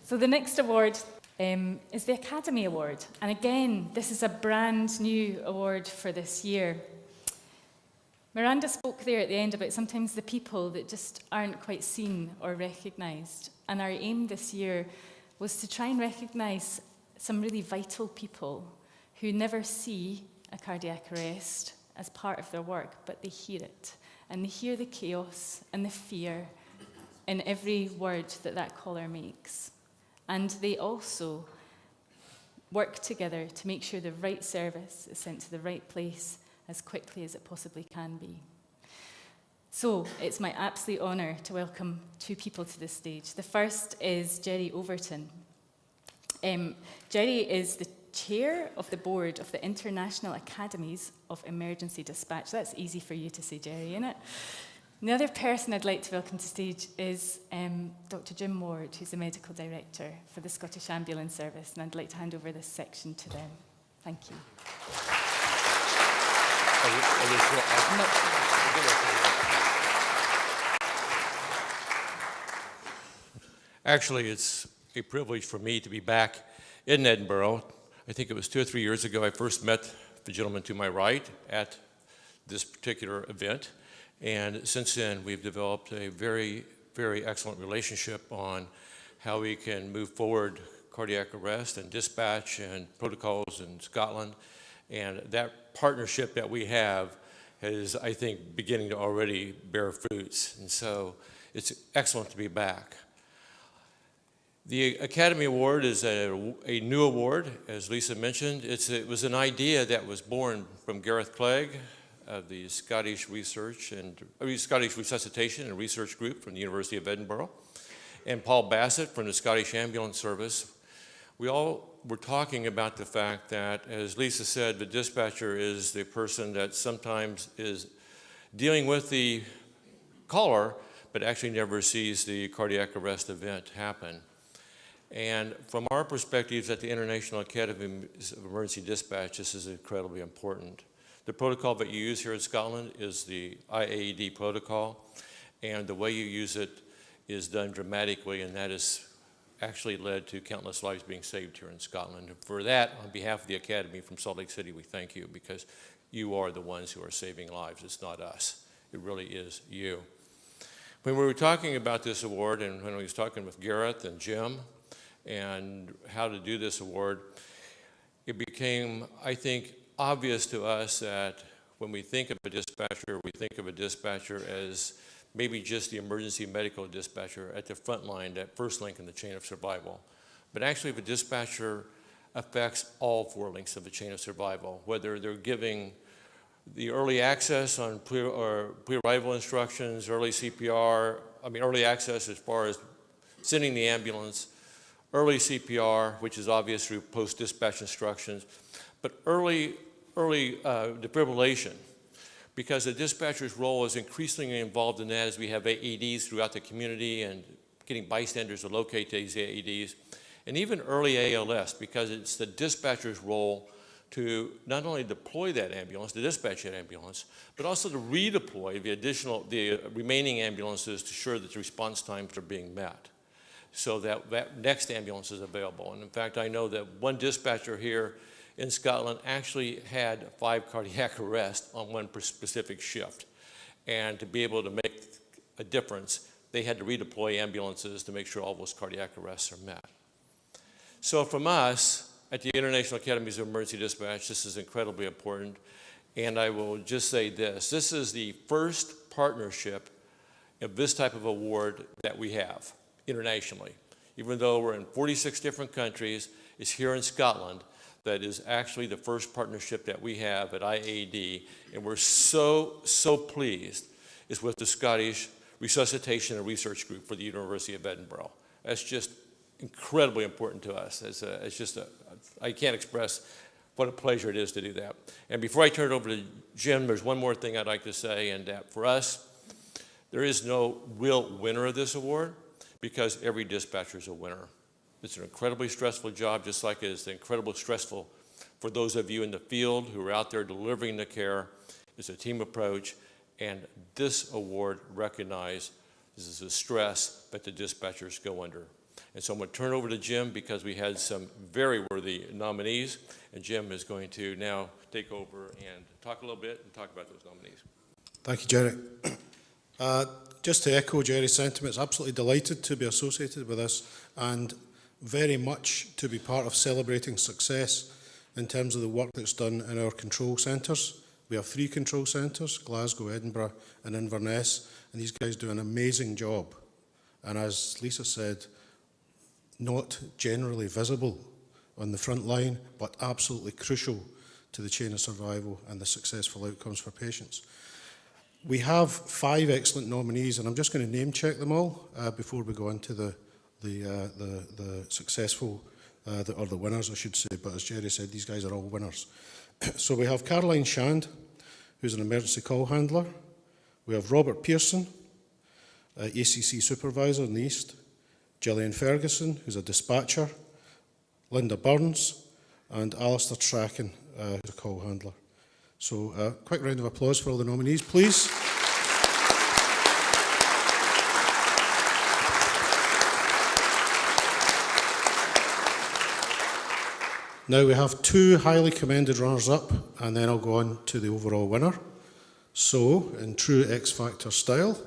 So the next award is the Academy Award. And again, this is a brand new award for this year. Miranda spoke there at the end about sometimes the people that just aren't quite seen or recognised. And our aim this year was to try and recognise some really vital people who never see a cardiac arrest as part of their work, but they hear it. And they hear the chaos and the fear in every word that that caller makes. And they also work together to make sure the right service is sent to the right place as quickly as it possibly can be. So it's my absolute honour to welcome two people to this stage. The first is Jerry Overton. Jerry is the chair of the board of the International Academies of Emergency Dispatch. That's easy for you to say, Jerry, isn't it? And the other person I'd like to welcome to stage is Dr. Jim Ward, who's the medical director for the Scottish Ambulance Service, and I'd like to hand over this section to them. Thank you. Actually, it's a privilege for me to be back in Edinburgh. I think it was 2 or 3 years ago I first met the gentleman to my right at this particular event. And since then, we've developed a very, very excellent relationship on how we can move forward cardiac arrest and dispatch and protocols in Scotland. And that partnership that we have is, I think, beginning to already bear fruits. And so it's excellent to be back. The Academy Award is a new award, as Lisa mentioned. It was an idea that was born from Gareth Clegg of the Scottish Resuscitation and Research Group from the University of Edinburgh, and Paul Bassett from the Scottish Ambulance Service. We all were talking about the fact that, as Lisa said, the dispatcher is the person that sometimes is dealing with the caller, but actually never sees the cardiac arrest event happen. And from our perspectives at the International Academy of Emergency Dispatch, this is incredibly important. The protocol that you use here in Scotland is the IAED protocol, and the way you use it is done dramatically, and that has actually led to countless lives being saved here in Scotland. And for that, on behalf of the Academy from Salt Lake City, we thank you, because you are the ones who are saving lives. It's not us. It really is you. When we were talking about this award, and when we was talking with Gareth and Jim, and how to do this award, it became, I think, obvious to us that when we think of a dispatcher as maybe just the emergency medical dispatcher at the front line, that first link in the chain of survival. But actually, the dispatcher affects all 4 links of the chain of survival, whether they're giving the early access on pre-arrival instructions, early CPR, early access as far as sending the ambulance, early CPR, which is obvious through post-dispatch instructions, but early defibrillation, because the dispatcher's role is increasingly involved in that as we have AEDs throughout the community and getting bystanders to locate these AEDs, and even early ALS, because it's the dispatcher's role to not only deploy that ambulance, to dispatch that ambulance, but also to redeploy the remaining ambulances to ensure that the response times are being met, so that next ambulance is available. And in fact, I know that one dispatcher here in Scotland actually had 5 cardiac arrests on one specific shift. And to be able to make a difference, they had to redeploy ambulances to make sure all those cardiac arrests are met. So from us, at the International Academies of Emergency Dispatch, this is incredibly important. And I will just say this. This is the first partnership of this type of award that we have internationally. Even though we're in 46 different countries, it's here in Scotland that is actually the first partnership that we have at IAED, and we're so pleased is with the Scottish Resuscitation and Research Group for the University of Edinburgh. That's just incredibly important to us. I can't express what a pleasure it is to do that. And before I turn it over to Jim, there's one more thing I'd like to say, and that for us, there is no real winner of this award, because every dispatcher is a winner. It's an incredibly stressful job, just like it is incredibly stressful for those of you in the field who are out there delivering the care. It's a team approach, and this award recognizes the stress that the dispatchers go under. And so I'm going to turn it over to Jim because we had some very worthy nominees, and Jim is going to now take over and talk a little bit and talk about those nominees. Thank you, Jerry. Just to echo Jerry's sentiments, absolutely delighted to be associated with this and very much to be part of celebrating success in terms of the work that's done in our control centres. We have 3 control centres, Glasgow, Edinburgh and Inverness, and these guys do an amazing job. And as Lisa said, not generally visible on the front line, but absolutely crucial to the chain of survival and the successful outcomes for patients. We have 5 excellent nominees, and I'm just going to name check them all before we go into the successful, or the winners, I should say. But as Jerry said, these guys are all winners. So we have Caroline Shand, who's an emergency call handler. We have Robert Pearson, ACC supervisor in the East. Gillian Ferguson, who's a dispatcher. Linda Burns, and Alistair Strachan, who's a call handler. So a quick round of applause for all the nominees, please. Now we have 2 highly commended runners-up, and then I'll go on to the overall winner. So, in true X Factor style,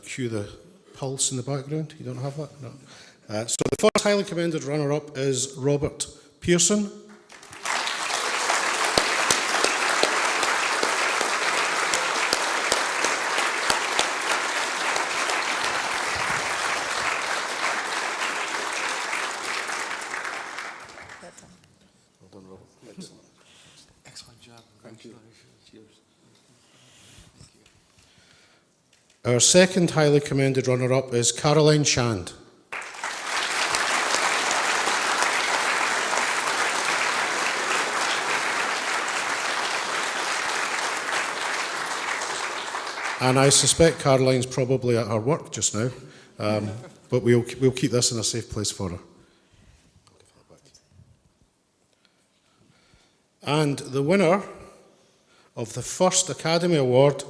cue the pulse in the background. You don't have that? No. So the first highly commended runner-up is Robert Pearson. Well done, Robert. Excellent. Excellent job. Congratulations. Cheers. Our second highly commended runner-up is Caroline Shand. And I suspect Caroline's probably at her work just now, but we'll keep this in a safe place for her. And the winner of the first Academy Award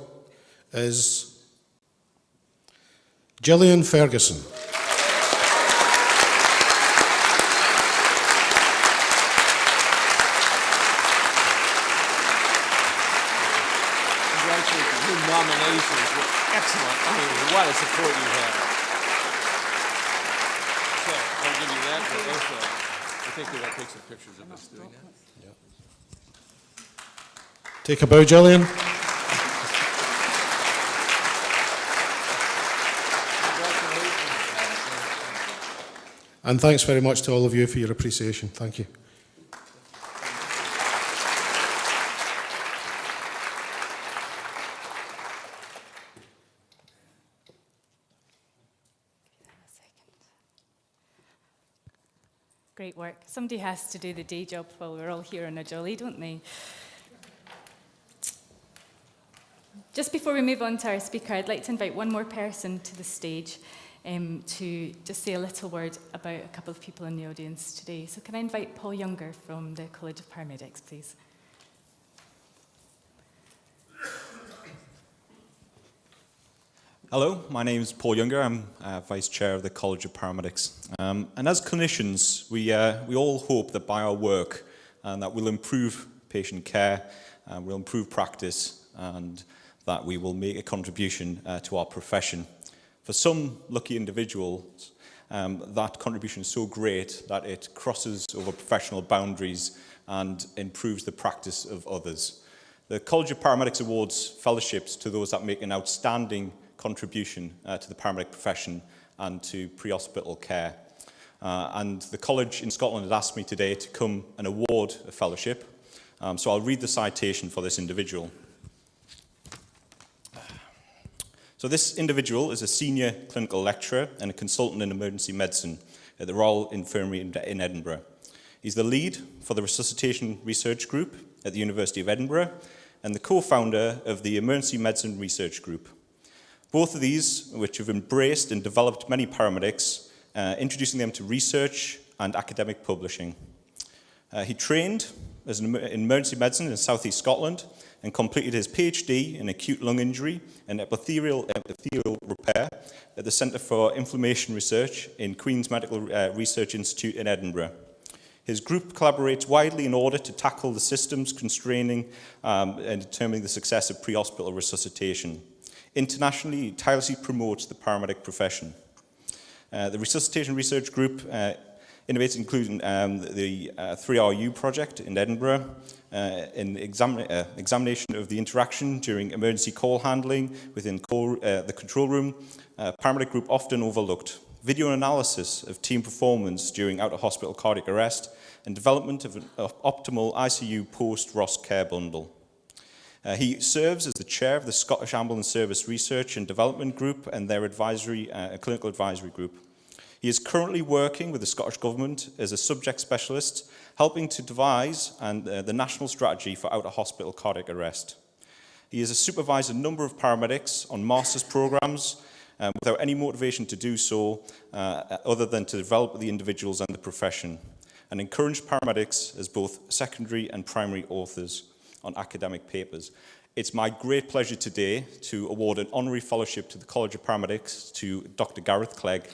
is Gillian Ferguson. Congratulations. Your nominations were excellent. I mean, what a support you have. So I'll give you that, but also I think we're going to take some pictures of us doing that. Take a bow, Gillian. And thanks very much to all of you for your appreciation. Thank you. Great work. Somebody has to do the day job while we're all here on a jolly, don't they? Just before we move on to our speaker, I'd like to invite one more person to the stage to just say a little word about a couple of people in the audience today. So can I invite Paul Younger from the College of Paramedics, please? Hello, my name is Paul Younger. I'm Vice Chair of the College of Paramedics. And as clinicians, we all hope that by our work that we'll improve patient care, we'll improve practice, and that we will make a contribution to our profession. For some lucky individuals, that contribution is so great that it crosses over professional boundaries and improves the practice of others. The College of Paramedics awards fellowships to those that make an outstanding contribution to the paramedic profession and to pre-hospital care. And the college in Scotland has asked me today to come and award a fellowship. So I'll read the citation for this individual. So this individual is a senior clinical lecturer and a consultant in emergency medicine at the Royal Infirmary in Edinburgh. He's the lead for the Resuscitation Research Group at the University of Edinburgh and the co-founder of the Emergency Medicine Research Group. Both of these, which have embraced and developed many paramedics, introducing them to research and academic publishing. He trained in emergency medicine in South East Scotland and completed his PhD in acute lung injury and epithelial repair at the Centre for Inflammation Research in Queen's Medical Research Institute in Edinburgh. His group collaborates widely in order to tackle the systems constraining and determining the success of pre-hospital resuscitation. Internationally, he tirelessly promotes the paramedic profession. The Resuscitation Research Group innovates including the 3RU project in Edinburgh, in examination of the interaction during emergency call handling within the control room. Paramedic group often overlooked. Video analysis of team performance during out-of-hospital cardiac arrest, and development of an optimal ICU post-ROS care bundle. He serves as the chair of the Scottish Ambulance Service Research and Development Group and their clinical advisory group. He is currently working with the Scottish Government as a subject specialist, helping to devise the national strategy for out-of-hospital cardiac arrest. He has supervised a number of paramedics on master's programs without any motivation to do so other than to develop the individuals and the profession, and encouraged paramedics as both secondary and primary authors on academic papers. It's my great pleasure today to award an honorary fellowship to the College of Paramedics to Dr. Gareth Clegg.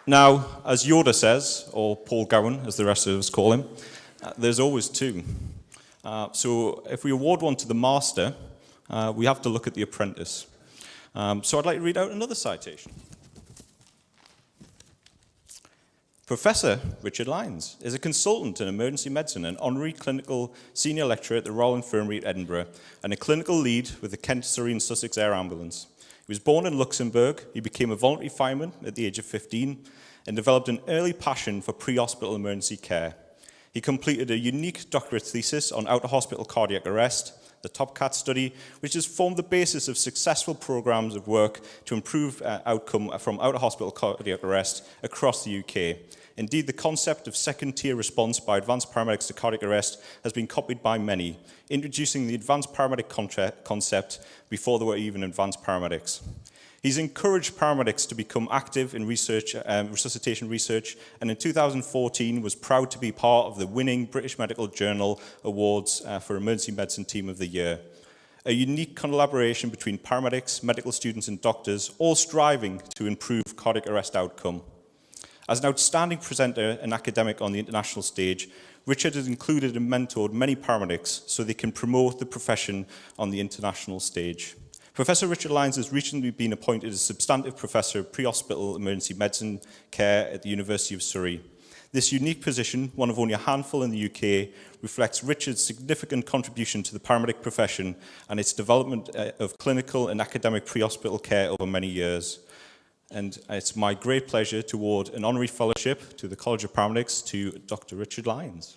Now, as Yoda says, or Paul Gowan, as the rest of us call him, there's always two. So if we award one to the master, we have to look at the apprentice. So I'd like to read out another citation. Professor Richard Lyons is a consultant in emergency medicine and honorary clinical senior lecturer at the Royal Infirmary at Edinburgh and a clinical lead with the Kent, Surrey and Sussex Air Ambulance. He was born in Luxembourg. He became a voluntary fireman at the age of 15 and developed an early passion for pre-hospital emergency care. He completed a unique doctorate thesis on out-of-hospital cardiac arrest, the TopCat study, which has formed the basis of successful programs of work to improve outcome from out-of-hospital cardiac arrest across the UK. Indeed, the concept of second-tier response by advanced paramedics to cardiac arrest has been copied by many, introducing the advanced paramedic concept before there were even advanced paramedics. He's encouraged paramedics to become active in research, resuscitation research, and in 2014 was proud to be part of the winning British Medical Journal Awards for Emergency Medicine Team of the Year. A unique collaboration between paramedics, medical students and doctors, all striving to improve cardiac arrest outcome. As an outstanding presenter and academic on the international stage, Richard has included and mentored many paramedics so they can promote the profession on the international stage. Professor Richard Lyons has recently been appointed as Substantive Professor of Pre-Hospital Emergency Medicine Care at the University of Surrey. This unique position, one of only a handful in the UK, reflects Richard's significant contribution to the paramedic profession and its development of clinical and academic pre-hospital care over many years. And it's my great pleasure to award an honorary fellowship to the College of Paramedics to Dr. Richard Lyons.